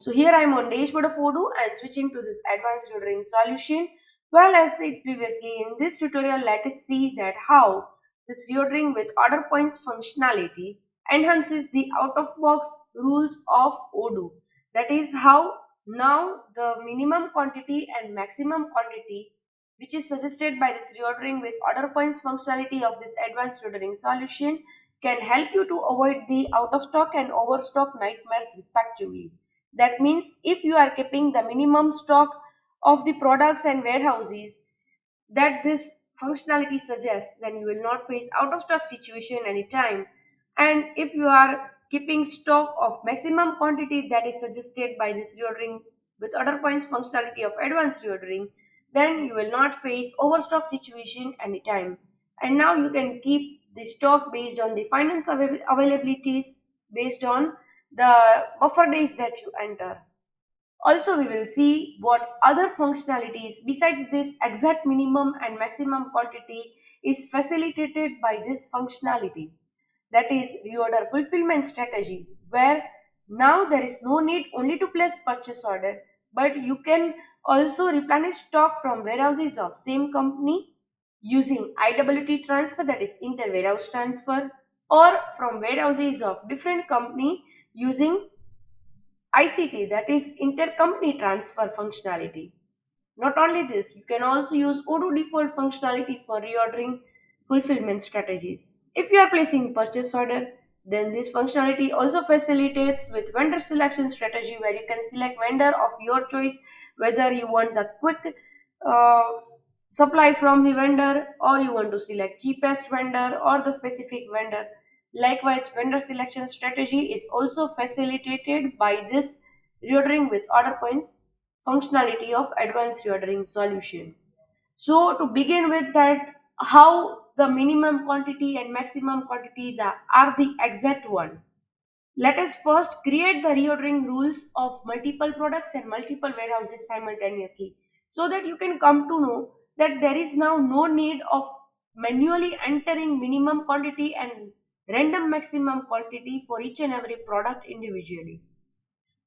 So here I am on dashboard of Odoo and switching to this advanced reordering solution. Well, as said previously, in this tutorial, let us see that how this reordering with order points functionality enhances the out-of-box rules of Odoo. That is how now the minimum quantity and maximum quantity, which is suggested by this reordering with order points functionality of this advanced reordering solution, can help you to avoid the out-of-stock and overstock nightmares respectively. That means if you are keeping the minimum stock of the products and warehouses that this functionality suggests, then you will not face out of stock situation anytime. And if you are keeping stock of maximum quantity that is suggested by this reordering with order points functionality of advanced reordering, then you will not face overstock situation anytime. And now you can keep the stock based on the finance availabilities, based on the buffer days that you enter. Also, we will see what other functionalities besides this exact minimum and maximum quantity is facilitated by this functionality. That is reorder fulfillment strategy, where now there is no need only to place purchase order, but you can also replenish stock from warehouses of same company using IWT transfer, that is inter warehouse transfer, or from warehouses of different company using ICT, that is intercompany transfer functionality. Not only this, you can also use Odoo default functionality for reordering fulfillment strategies. If you are placing purchase order, then this functionality also facilitates with vendor selection strategy where you can select vendor of your choice, whether you want the quick supply from the vendor or you want to select cheapest vendor or the specific vendor. Likewise, vendor selection strategy is also facilitated by this reordering with order points functionality of advanced reordering solution. So to begin with that, how the minimum quantity and maximum quantity are the exact one. Let us first create the reordering rules of multiple products and multiple warehouses simultaneously so that you can come to know that there is now no need of manually entering minimum quantity and random maximum quantity for each and every product individually.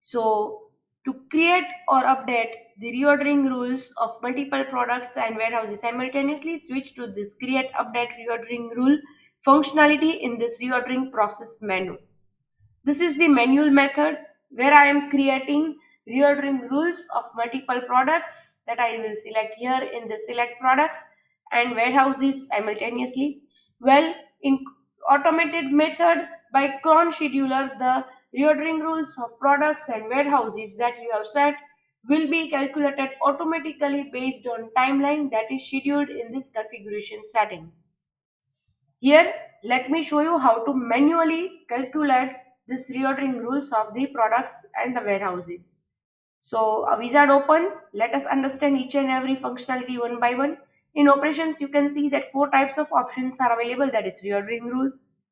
So, to create or update the reordering rules of multiple products and warehouses simultaneously, switch to this create update reordering rule functionality in this reordering process menu. This is the manual method where I am creating reordering rules of multiple products that I will select here in the select products and warehouses simultaneously. Well, in automated method by cron scheduler, the reordering rules of products and warehouses that you have set will be calculated automatically based on timeline that is scheduled in this configuration settings. Here, let me show you how to manually calculate this reordering rules of the products and the warehouses. So, a wizard opens. Let us understand each and every functionality one by one. In operations, you can see that four types of options are available, that is reordering rule,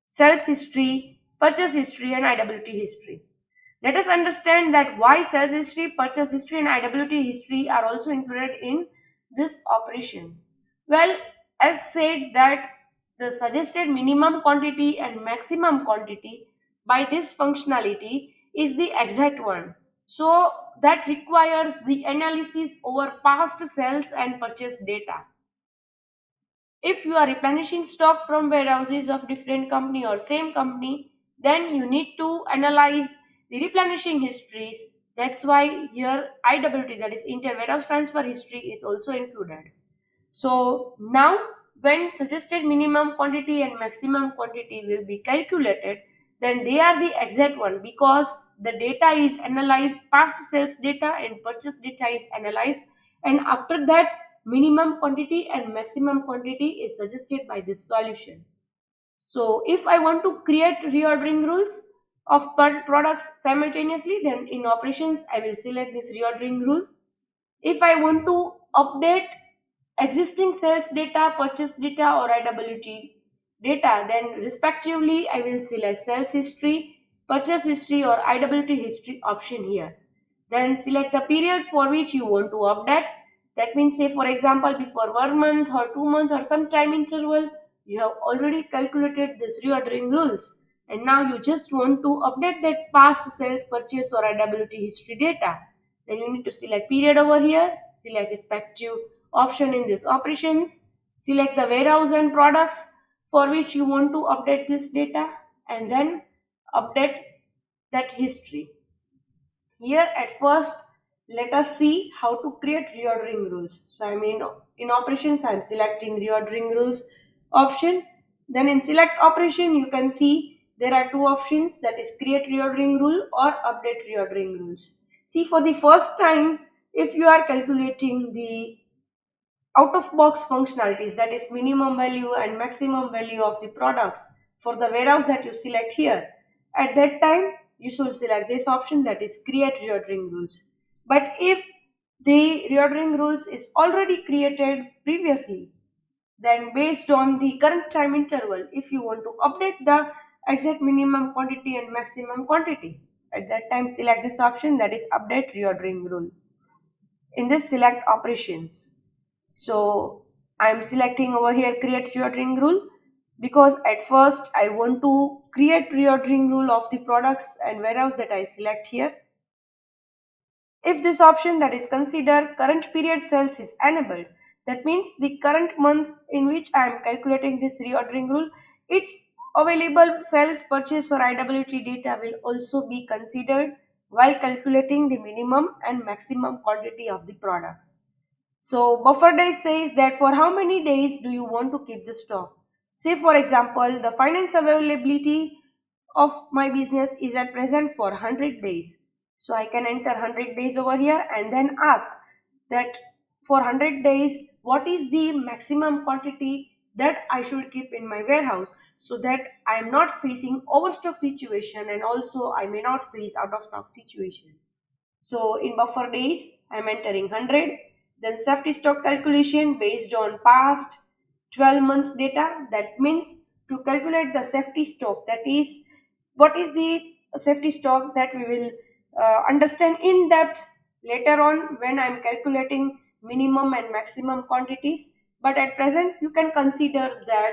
sales history, purchase history, and IWT history. Let us understand that why sales history, purchase history, and IWT history are also included in this operations. Well, as said that the suggested minimum quantity and maximum quantity by this functionality is the exact one. So that requires the analysis over past sales and purchase data. If you are replenishing stock from warehouses of different company or same company, then you need to analyze the replenishing histories. That's why here IWT, that is inter warehouse transfer history, is also included. So now when suggested minimum quantity and maximum quantity will be calculated, then they are the exact one because the data is analyzed, past sales data and purchase data is analyzed, and after that minimum quantity and maximum quantity is suggested by this solution. So if I want to create reordering rules of products simultaneously, then in operations I will select this reordering rule. If I want to update existing sales data, purchase data or IWT data, then respectively I will select sales history, purchase history or IWT history option here. Then select the period for which you want to update. That means say for example before 1 month or 2 month or some time interval, you have already calculated this reordering rules and now you just want to update that past sales purchase or availability history data. Then you need to select period over here, select respective option in this operations, select the warehouse and products for which you want to update this data, and then update that history. Here at first, let us see how to create reordering rules. So I mean in operations, I'm selecting reordering rules option. Then in select operation, you can see there are two options, that is create reordering rule or update reordering rules. See, for the first time, if you are calculating the out of box functionalities, that is minimum value and maximum value of the products for the warehouse that you select here, at that time you should select this option, that is create reordering rules. But if the reordering rules is already created previously, then based on the current time interval, if you want to update the exact minimum quantity and maximum quantity, at that time select this option, that is update reordering rule. In this, select operations. So I'm selecting over here create reordering rule, because at first I want to create reordering rule of the products and warehouse that I select here. If this option, that is consider current period sales, is enabled, that means the current month in which I am calculating this reordering rule, its available sales purchase or IWT data will also be considered while calculating the minimum and maximum quantity of the products. So buffer days says that for how many days do you want to keep the stock. Say for example, the finance availability of my business is at present for 100 days. So I can enter 100 days over here and then ask that for 100 days what is the maximum quantity that I should keep in my warehouse, so that I am not facing overstock situation and also I may not face out of stock situation. So in buffer days, I'm entering 100. Then safety stock calculation based on past 12 months data. That means to calculate the safety stock, that is, what is the safety stock, that we will understand in depth later on when I'm calculating minimum and maximum quantities. But at present, you can consider that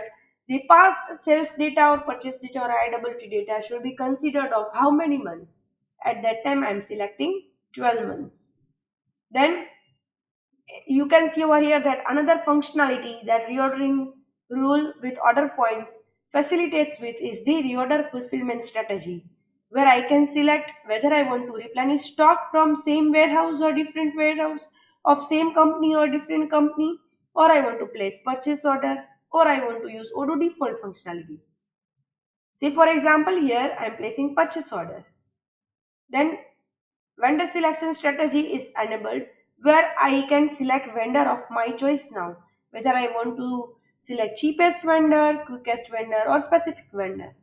the past sales data or purchase data or IWT data should be considered of how many months. At that time, I'm selecting 12 months. Then you can see over here that another functionality that reordering rule with order points facilitates with is the reorder fulfillment strategy, where I can select whether I want to replenish stock from same warehouse or different warehouse, of same company or different company, or I want to place purchase order, or I want to use auto default functionality. Say for example, here I am placing purchase order. Then vendor selection strategy is enabled, where I can select vendor of my choice now, whether I want to select cheapest vendor, quickest vendor, or specific vendor.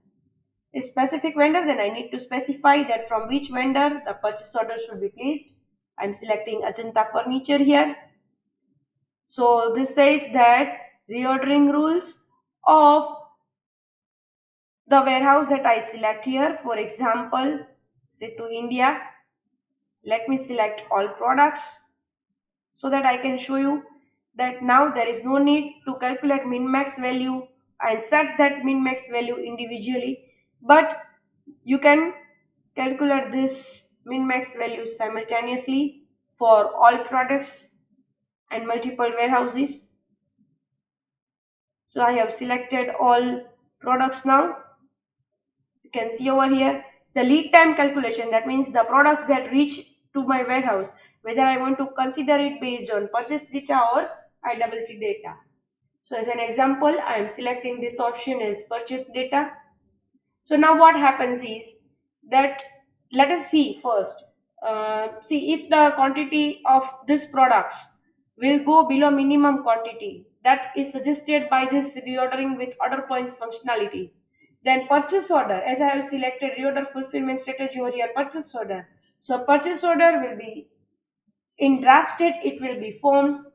A specific vendor, then I need to specify that from which vendor the purchase order should be placed. I'm selecting Ajanta Furniture here. So this says that reordering rules of the warehouse that I select here, for example, say to India, let me select all products so that I can show you that now there is no need to calculate min max value and set that min max value individually, but you can calculate this min max value simultaneously for all products and multiple warehouses. So I have selected all products now. You can see over here the lead time calculation, that means the products that reach to my warehouse, whether I want to consider it based on purchase data or IWT data. So as an example, I am selecting this option as purchase data. So now what happens is that, let us see first, see if the quantity of these products will go below minimum quantity that is suggested by this reordering with order points functionality. Then purchase order, as I have selected reorder fulfillment strategy over here, purchase order. So purchase order will be in draft state, it will be forms,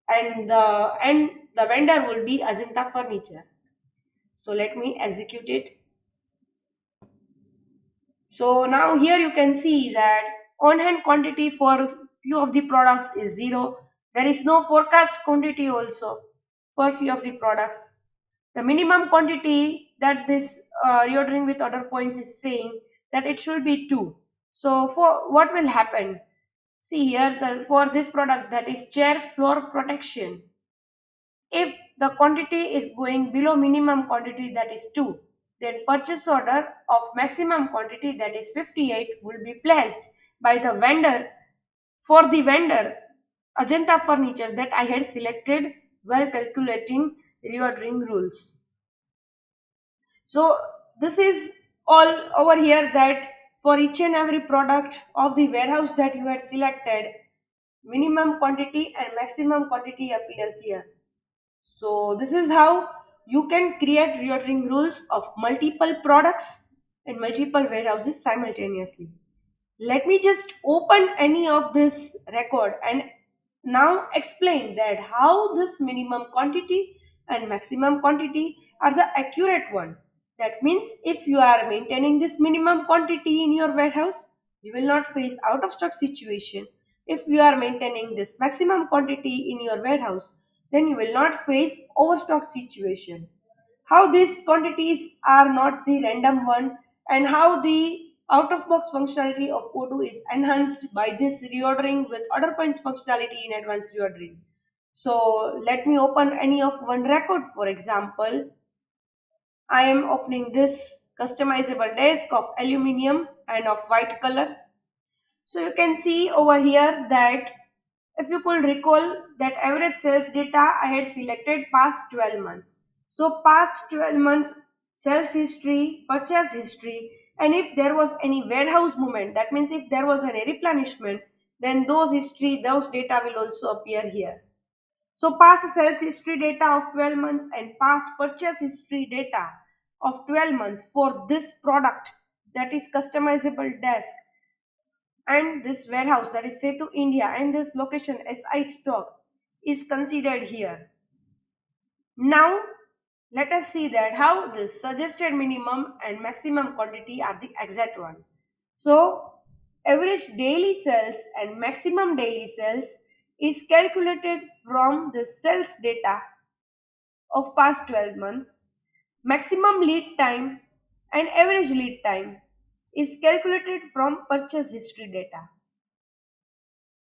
and the vendor will be Ajanta Furniture. So let me execute it. So now here you can see that on hand quantity for few of the products is 0. There is no forecast quantity also for few of the products. The minimum quantity that this reordering with order points is saying that it should be 2. So for what will happen? See here, for this product, that is chair floor protection, if the quantity is going below minimum quantity, that is 2, then purchase order of maximum quantity, that is 58, will be placed by the vendor for the vendor Ajanta Furniture that I had selected while calculating reordering rules. So this is all over here, that for each and every product of the warehouse that you had selected, minimum quantity and maximum quantity appears here. So this is how you can create reordering rules of multiple products and multiple warehouses simultaneously. Let me just open any of this record and now explain that how this minimum quantity and maximum quantity are the accurate one. That means if you are maintaining this minimum quantity in your warehouse, you will not face out of stock situation. If you are maintaining this maximum quantity in your warehouse, then you will not face overstock situation. How these quantities are not the random one, and how the out of box functionality of Odoo is enhanced by this reordering with order points functionality in advanced reordering. So let me open any of one record. For example, I am opening this customizable desk of aluminium and of white color. So you can see over here that if you could recall that average sales data, I had selected past 12 months. So past 12 months sales history, purchase history, and if there was any warehouse movement, that means if there was any replenishment, then those history, those data will also appear here. So past sales history data of 12 months and past purchase history data of 12 months for this product, that is customizable desk, and this warehouse, that is Setu India, and this location SI stock is considered here. Now let us see that how this suggested minimum and maximum quantity are the exact one. So average daily sales and maximum daily sales is calculated from the sales data of past 12 months. Maximum lead time and average lead time is calculated from purchase history data.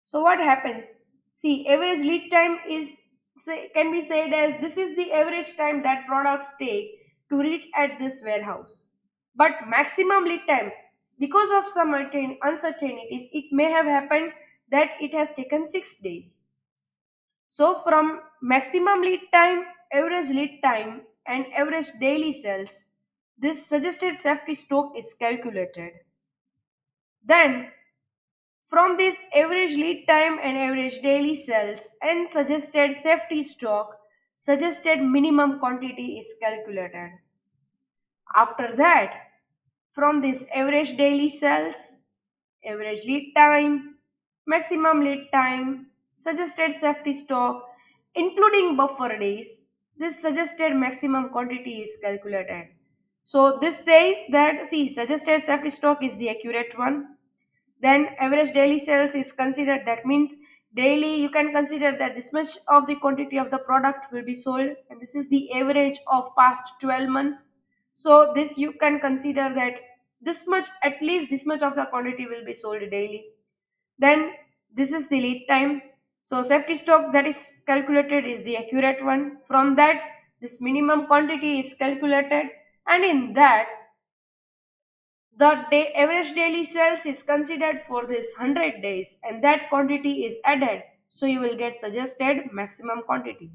So what happens? See, average lead time is can be said as this is the average time that products take to reach at this warehouse. But maximum lead time, because of some uncertainties, it may have happened that it has taken 6 days. So from maximum lead time, average lead time, and average daily sales, this suggested safety stock is calculated. Then from this average lead time and average daily sales and suggested safety stock, suggested minimum quantity is calculated. After that, from this average daily sales, average lead time, maximum lead time, suggested safety stock, including buffer days, this suggested maximum quantity is calculated. So this says that, see, suggested safety stock is the accurate one. Then average daily sales is considered, that means daily you can consider that this much of the quantity of the product will be sold, and this is the average of past 12 months. So this you can consider that this much, at least this much of the quantity will be sold daily. Then this is the lead time. So safety stock that is calculated is the accurate one. From that, this minimum quantity is calculated, and in that the average daily sales is considered for this 100 days, and that quantity is added, so you will get suggested maximum quantity.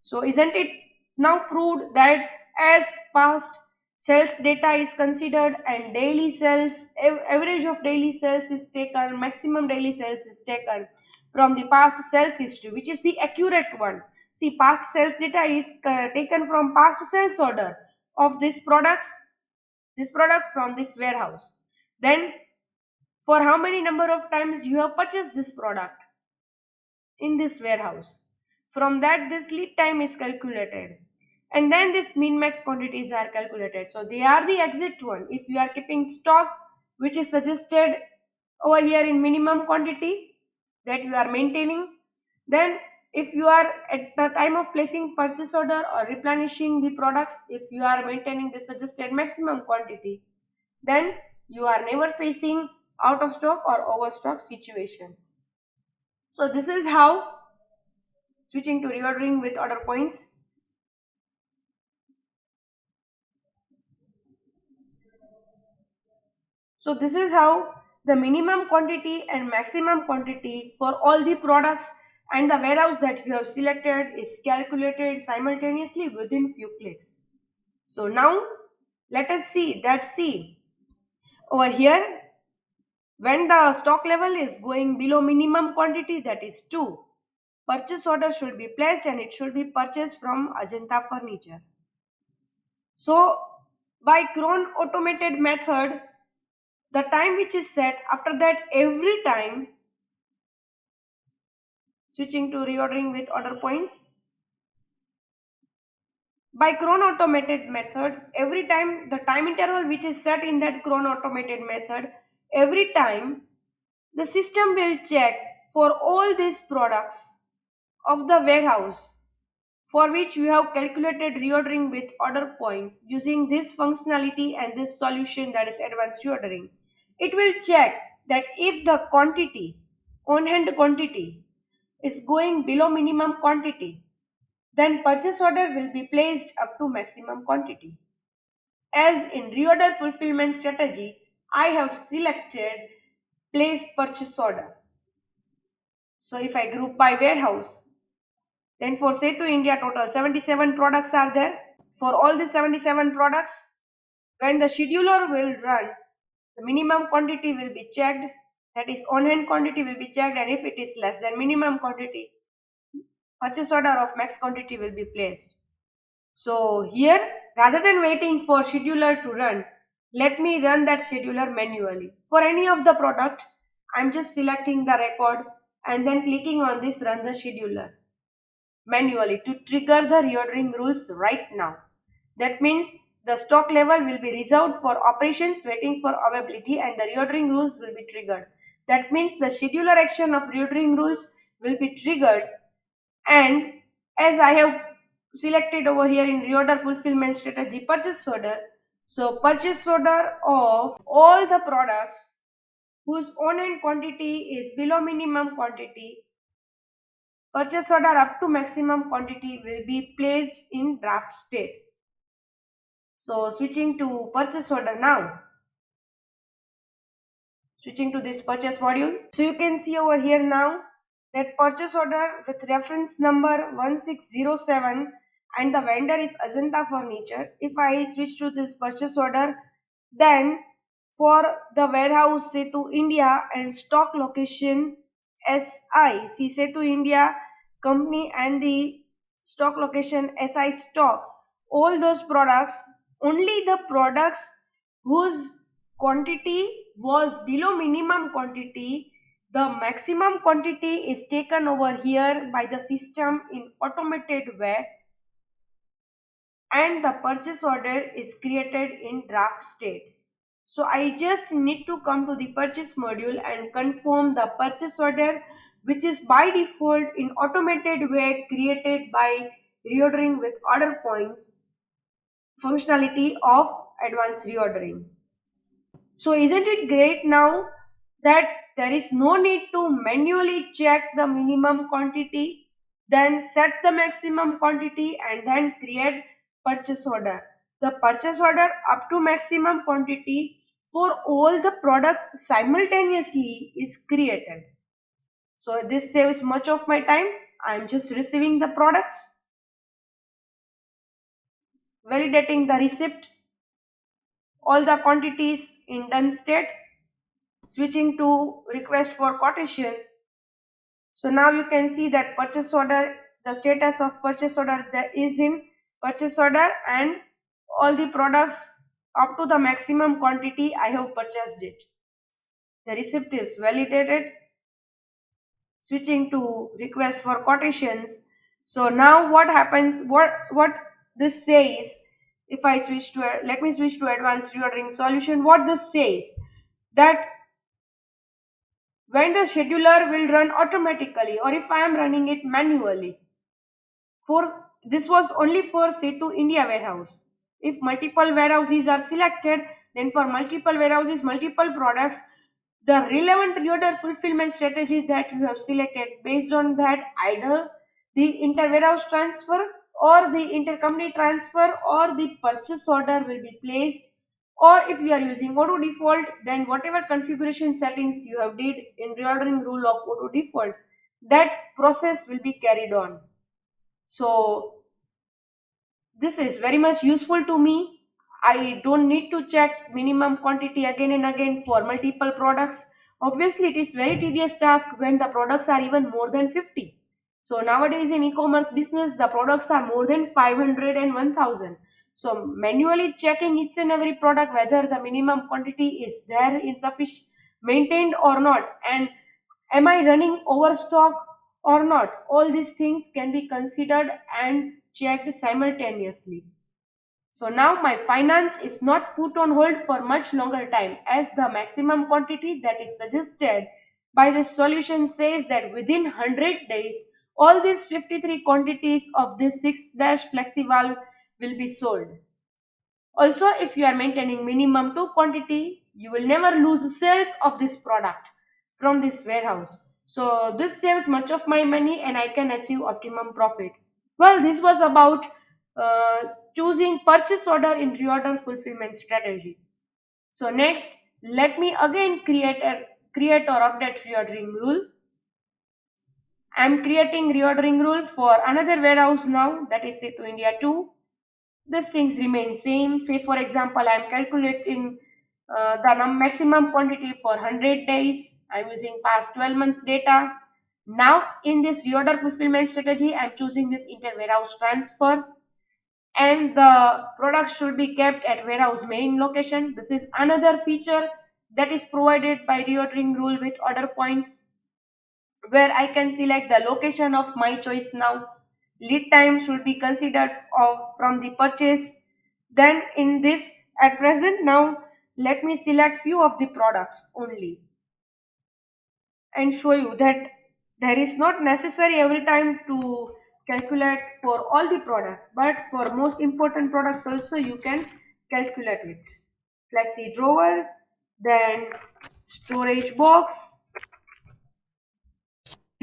So isn't it now proved that as past sales data is considered and daily sales, average of daily sales is taken, maximum daily sales is taken from the past sales history, which is the accurate one. See, past sales data is taken from past sales order of these products, this product from this warehouse. Then for how many number of times you have purchased this product in this warehouse. From that, this lead time is calculated, and then this min max quantities are calculated. So they are the exact one. If you are keeping stock which is suggested over here in minimum quantity that you are maintaining, then if you are at the time of placing purchase order or replenishing the products, if you are maintaining the suggested maximum quantity, then you are never facing out of stock or overstock situation. So this is how switching to reordering with order points. So this is how the minimum quantity and maximum quantity for all the products and the warehouse that you have selected is calculated simultaneously within few clicks. So now let us see over here, when the stock level is going below minimum quantity, that is 2, purchase order should be placed and it should be purchased from Ajanta Furniture. So by cron automated method, the time which is set, after that every time, switching to reordering with order points, by cron automated method, every time the time interval which is set in that cron automated method, every time the system will check for all these products of the warehouse for which you have calculated reordering with order points using this functionality and this solution, that is advanced reordering. It will check that if the quantity, on hand quantity, is going below minimum quantity, then purchase order will be placed up to maximum quantity. As in reorder fulfillment strategy, I have selected place purchase order. So if I group by warehouse, then for Setu India, total 77 products are there. For all the 77 products, when the scheduler will run, the minimum quantity will be checked, that is on hand quantity will be checked, and if it is less than minimum quantity, purchase order of max quantity will be placed. So here, rather than waiting for scheduler to run, let me run that scheduler manually. For any of the product, I'm just selecting the record and then clicking on this run the scheduler manually to trigger the reordering rules right now. That means the stock level will be reserved for operations waiting for availability and the reordering rules will be triggered. That means the scheduler action of reordering rules will be triggered, and as I have selected over here in reorder fulfillment strategy purchase order, so purchase order of all the products whose on hand quantity is below minimum quantity, purchase order up to maximum quantity will be placed in draft state. So switching to purchase order now. Switching to this purchase module. So you can see over here now that purchase order with reference number 1607 and the vendor is Ajanta Furniture. If I switch to this purchase order, then for the warehouse Setu India and stock location SI, see Setu India company and the stock location SI stock, all those products, only the products whose quantity was below minimum quantity, the maximum quantity is taken over here by the system in automated way and the purchase order is created in draft state. So I just need to come to the purchase module and confirm the purchase order, which is by default in automated way created by reordering with order points functionality of advanced reordering. So isn't it great now that there is no need to manually check the minimum quantity, then set the maximum quantity and then create purchase order. The purchase order up to maximum quantity for all the products simultaneously is created. So this saves much of my time. I'm just receiving the products, validating the receipt, all the quantities in done state, switching to request for quotation. So now you can see that purchase order, the status of purchase order that is in purchase order and all the products up to the maximum quantity I have purchased it. The receipt is validated. Switching to request for quotations. So now what happens, what this says, if I switch to, let me switch to advanced reordering solution, what this says, that when the scheduler will run automatically or if I am running it manually. For this was only for say to India warehouse. If multiple warehouses are selected, then for multiple warehouses, multiple products, the relevant reorder fulfillment strategy that you have selected based on that either the inter warehouse transfer or the intercompany transfer or the purchase order will be placed, or if you are using auto default, then whatever configuration settings you have did in reordering rule of auto default, that process will be carried on. So this is very much useful to me. I don't need to check minimum quantity again and again for multiple products. Obviously, it is very tedious task when the products are even more than 50. So nowadays in e-commerce business, the products are more than 500 and 1000. So manually checking each and every product whether the minimum quantity is there insufficient maintained or not, and am I running overstock or not, all these things can be considered and checked simultaneously. So now my finance is not put on hold for much longer time, as the maximum quantity that is suggested by this solution says that within 100 days all these 53 quantities of this 6 dash flexivalve will be sold. Also, if you are maintaining minimum 2 quantity, you will never lose sales of this product from this warehouse. So this saves much of my money and I can achieve optimum profit. Well, this was about choosing purchase order in reorder fulfillment strategy. So next, let me again create or update reordering rule. I am creating reordering rule for another warehouse now, that is say to India 2. These things remain same. Say for example, I am calculating the maximum quantity for 100 days. I am using past 12 months data. Now in this reorder fulfillment strategy, I am choosing this inter warehouse transfer, and the product should be kept at warehouse main location. This is another feature that is provided by reordering rule with order points, where I can select the location of my choice now. Lead time should be considered from the purchase. Then in this at present now, let me select few of the products only and show you that there is not necessary every time to calculate for all the products, but for most important products also you can calculate it. Flexi drawer, then storage box,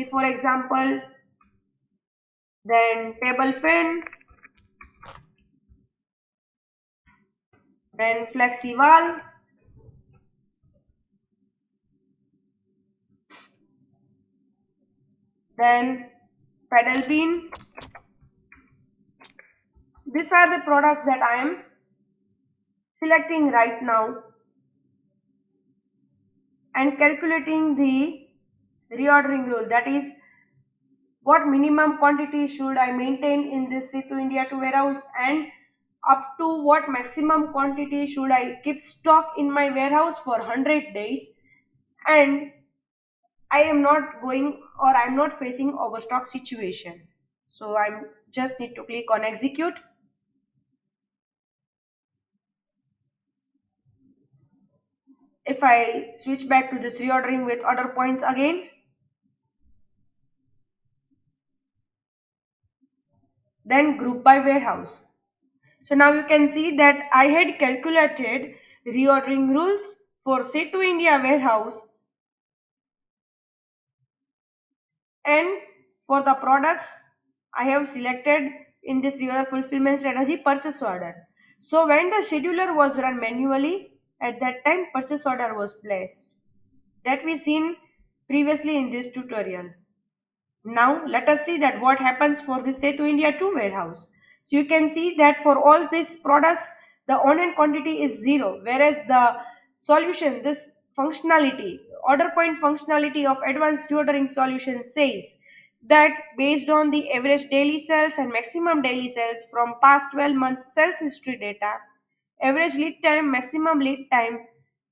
for example, then table fan, then flexival, then pedal bean. These are the products that I am selecting right now and calculating the reordering rule, that is what minimum quantity should I maintain in this C2 India to warehouse, and up to what maximum quantity should I keep stock in my warehouse for 100 days, and I am not going or I am not facing overstock situation. So I just need to click on execute. If I switch back to this reordering with order points again, then group by warehouse. So now you can see that I had calculated reordering rules for say to India warehouse, and for the products I have selected in this reorder fulfillment strategy purchase order. So when the scheduler was run manually, at that time purchase order was placed. That we seen previously in this tutorial. Now let us see that what happens for this say to India 2 warehouse. So you can see that for all these products the on-hand quantity is 0, whereas the solution, this functionality, order point functionality of advanced reordering solution says that based on the average daily sales and maximum daily sales from past 12 months sales history data, average lead time, maximum lead time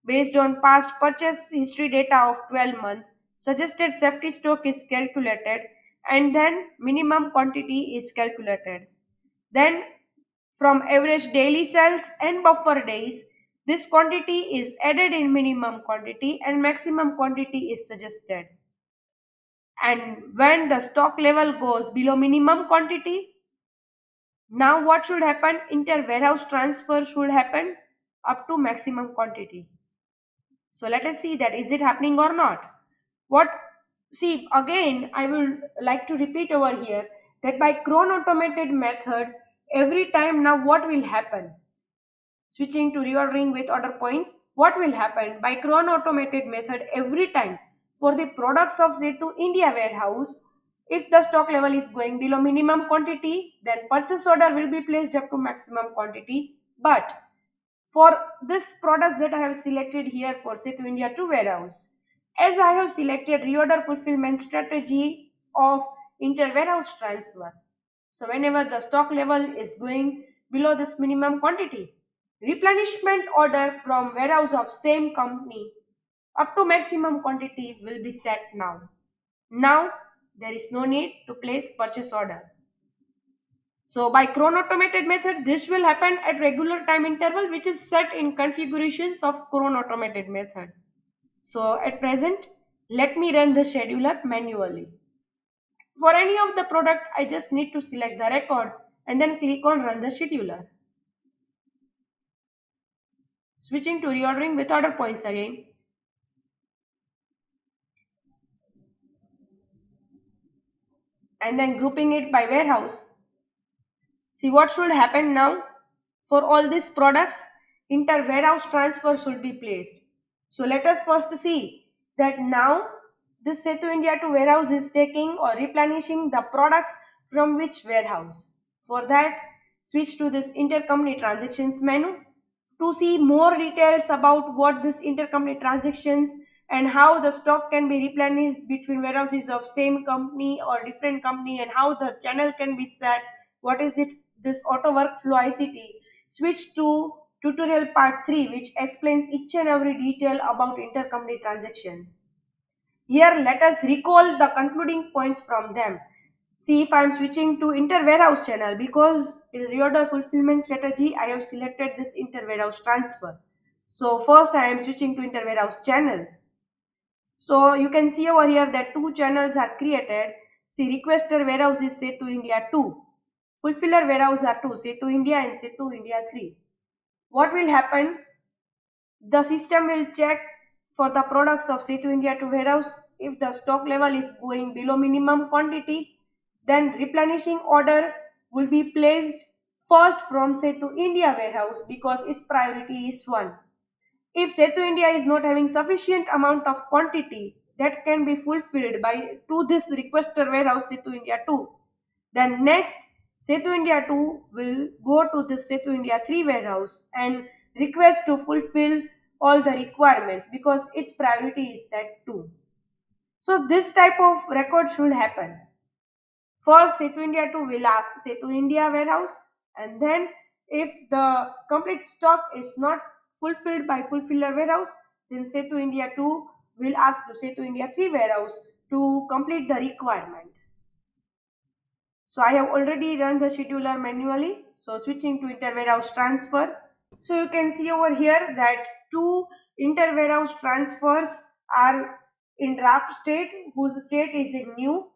based on past purchase history data of 12 months, suggested safety stock is calculated, and then minimum quantity is calculated. Then from average daily sales and buffer days, This quantity is added in minimum quantity and maximum quantity is suggested. And when the stock level goes below minimum quantity, now what should happen? Inter warehouse transfer should happen up to maximum quantity. So let us see that is it happening or not. What See again I will like to repeat over here that by cron automated method every time now what will happen? Switching to reordering with order points, what will happen? By cron automated method, every time for the products of say to India warehouse, if the stock level is going below minimum quantity, then purchase order will be placed up to maximum quantity. But for this products that I have selected here for say to India to warehouse, as I have selected reorder fulfillment strategy of inter warehouse transfer. So whenever the stock level is going below this minimum quantity, replenishment order from warehouse of same company up to maximum quantity will be set now. Now there is no need to place purchase order. So by cron automated method, this will happen at regular time interval which is set in configurations of cron automated method. So at present, let me run the scheduler manually. For any of the product, I just need to select the record and then click on run the scheduler. Switching to reordering with order points again. And then grouping it by warehouse. See what should happen now? For all these products, inter warehouse transfer should be placed. So let us first see that now this Setu India to warehouse is taking or replenishing the products from which warehouse. For that, switch to this intercompany transactions menu to see more details about what this intercompany transactions and how the stock can be replenished between warehouses of same company or different company and how the channel can be set. What is it? This auto workflow ICT. Switch to tutorial part 3 which explains each and every detail about intercompany transactions. Here let us recall the concluding points from them. See if I am switching to inter-warehouse channel because in reorder fulfillment strategy I have selected this inter-warehouse transfer. So first I am switching to inter-warehouse channel. So you can see over here that two channels are created. See requester warehouse is say to India 2. Fulfiller warehouse are 2, say to India and say to India 3. What will happen? The system will check for the products of say to India to warehouse. If the stock level is going below minimum quantity, then replenishing order will be placed first from say to India warehouse because its priority is 1. If Setu India is not having sufficient amount of quantity that can be fulfilled by to this requester warehouse Setu India 2, then next Setu India 2 will go to this Setu India 3 warehouse and request to fulfill all the requirements because its priority is set 2. So this type of record should happen. First, Setu India 2 will ask Setu India warehouse, and then if the complete stock is not fulfilled by fulfiller warehouse, then Setu India 2 will ask to Setu India 3 warehouse to complete the requirement. So I have already run the scheduler manually. So switching to inter warehouse transfer. So you can see over here that two inter warehouse transfers are in draft state whose state is in new.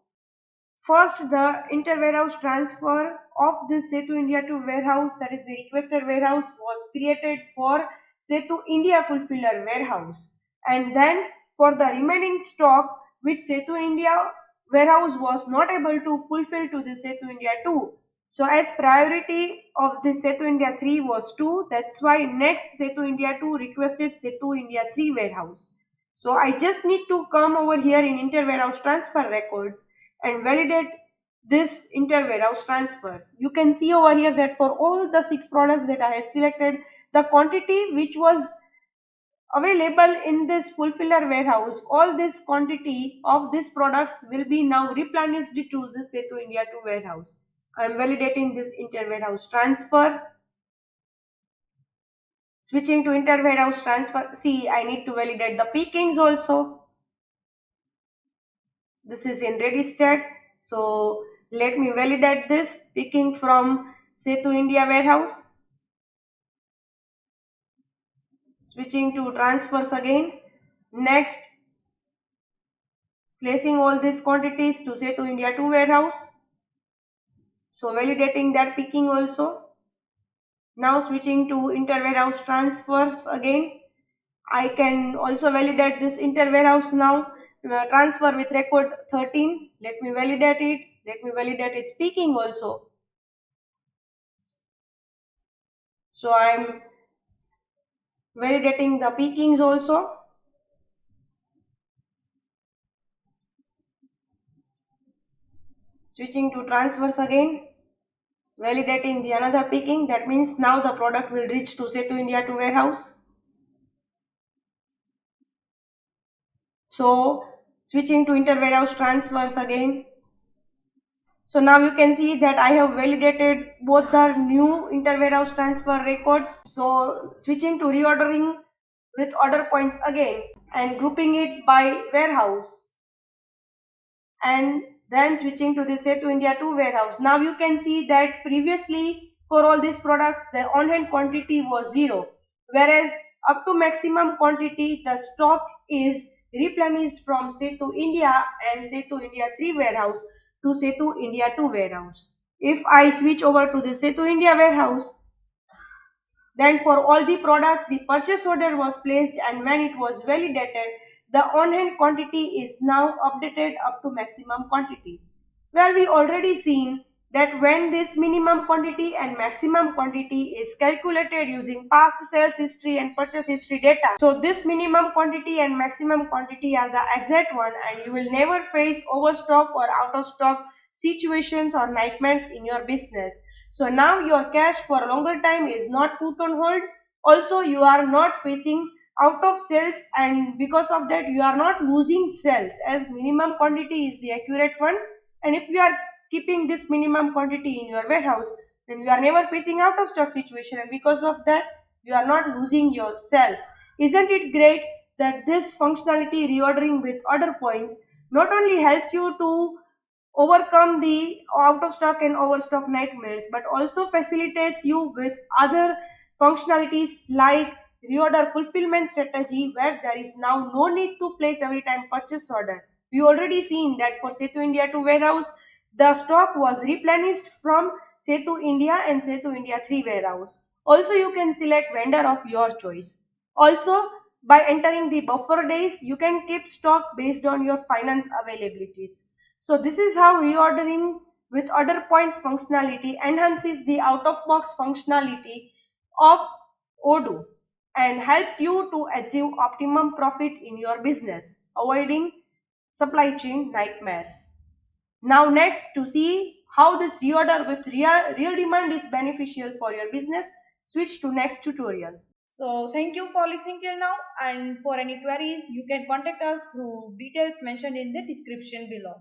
First, the inter-warehouse transfer of this Setu India to warehouse, that is the requester warehouse, was created for Setu India fulfiller warehouse. And then for the remaining stock, which Setu India warehouse was not able to fulfill to the Setu India 2. So as priority of this Setu India 3 was 2, that's why next Setu India 2 requested Setu India 3 warehouse. So I just need to come over here in inter-warehouse transfer records and validate this inter-warehouse transfers. You can see over here that for all the 6 products that I have selected, the quantity which was available in this fulfiller warehouse, all this quantity of these products will be now replenished to this Setu India to warehouse. I am validating this inter-warehouse transfer. Switching to inter-warehouse transfer, see I need to validate the pickings also. This is in ready state. So let me validate this picking from Setu India warehouse. Switching to transfers again. Next, placing all these quantities to say to India to warehouse. So validating that picking also. Now switching to inter-warehouse transfers again. I can also validate this inter-warehouse now. Transfer with record 13. Let me validate it. Let me validate its picking also. So I'm validating the pickings also. Switching to transfers again. Validating the another picking. That means now the product will reach to say to India to warehouse. So switching to inter-warehouse transfers again. So now you can see that I have validated both the new inter-warehouse transfer records. So switching to reordering with order points again and grouping it by warehouse, and then switching to the say to India to warehouse. Now you can see that previously for all these products the on hand quantity was 0, whereas up to maximum quantity the stock is replenished from say to India and say to India 3 warehouse to say to India 2 warehouse. If I switch over to the say to India warehouse, then for all the products, the purchase order was placed, and when it was validated, the on-hand quantity is now updated up to maximum quantity. Well, we already seen that when this minimum quantity and maximum quantity is calculated using past sales history and purchase history data. So this minimum quantity and maximum quantity are the exact one, and you will never face overstock or out of stock situations or nightmares in your business. So now your cash for a longer time is not put on hold. Also, you are not facing out of sales, and because of that you are not losing sales, as minimum quantity is the accurate one. And if you are keeping this minimum quantity in your warehouse, then you are never facing out of stock situation, and because of that you are not losing your sales. Isn't it great that this functionality reordering with order points not only helps you to overcome the out of stock and overstock nightmares, but also facilitates you with other functionalities like reorder fulfillment strategy, where there is now no need to place every time purchase order. We already seen that for Setu India to warehouse, the stock was replenished from Setu India and Setu India 3 warehouse. Also, you can select vendor of your choice. Also, by entering the buffer days, you can keep stock based on your finance availabilities. So this is how reordering with order points functionality enhances the out of box functionality of Odoo and helps you to achieve optimum profit in your business, avoiding supply chain nightmares. Now next, to see how this reorder with real demand is beneficial for your business, switch to next tutorial. So thank you for listening till now, and for any queries you can contact us through details mentioned in the description below.